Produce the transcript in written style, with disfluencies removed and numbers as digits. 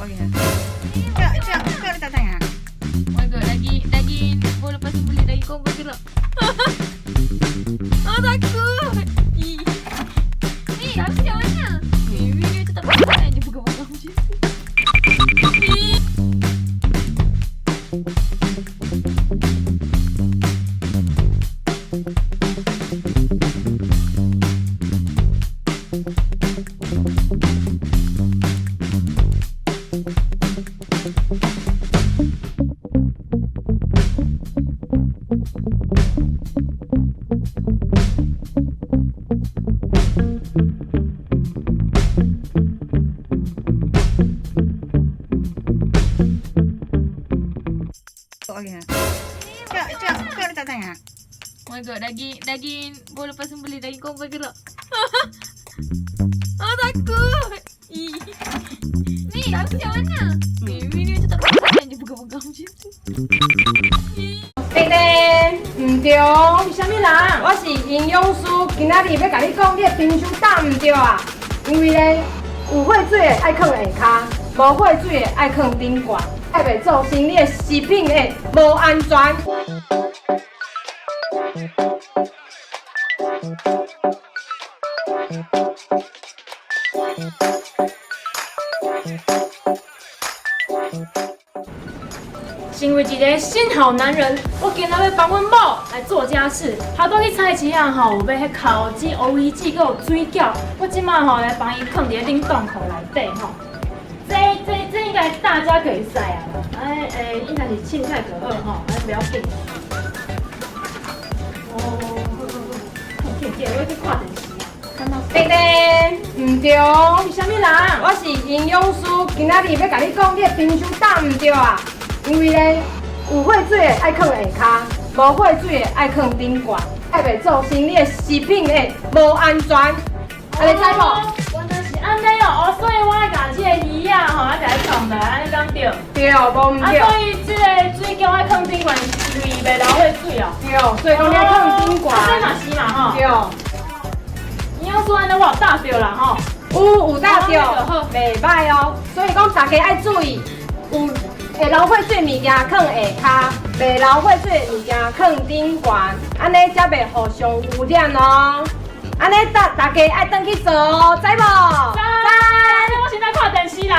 Ikaw nagtatanga. Oh my god, lagi mau lepas tu beli lagi kau bergerak. Oh takut. Ih. Ni tapi macam mana? Video tu tak boleh je pegang-pegang macam tu. Ih. Ikaw nagtatanga. Oh my god, daging mau lepas tu beli lagi kau bergerak. Oh takut. Ih. Ni tapi macam mana? Video tu tak boleh je pegang-pegang macam tu.弟弟，唔对哦，是啥物人？我是营养师，今仔日要甲你讲，你的冰箱打唔对啊。因为咧，有血水的爱放下骹，无血水的爱放顶悬，爱袂造成你的食品的无安全。身为一个新好男人，我今仔要帮阮某来做家事。他倒去菜市啊吼，有买迄烤鸡、乌鱼子，佮有水饺。我即马吼来帮伊放伫冷冻库内底吼。这应该大家可以使啊。应该是凊彩就好吼，不要紧。我去看电视。弟弟，唔对哦，是啥物人？我是营养师，今仔日要甲你讲，你的冰箱打唔对啊。因为咧，有血水的爱放下骹，无血水的爱放顶悬，爱袂造成你的食品的无安全。安尼知无？原来是安尼哦，所以我爱甲这个鱼啊吼，爱甲伊放来，安尼讲对？对，无唔对。所以这个水饺爱放顶悬，是因为袂流血水哦。对，所以讲你爱放顶悬。这嘛是嘛吼。对。营养师安尼我有答对啦吼。有答对，袂歹哦。所以讲大家爱注意，有。会流血水物件放下骹，袂流血水物件放顶悬，安尼才袂互相污染哦。安尼大家爱转去做哦，知无？知。我现在看电视啦。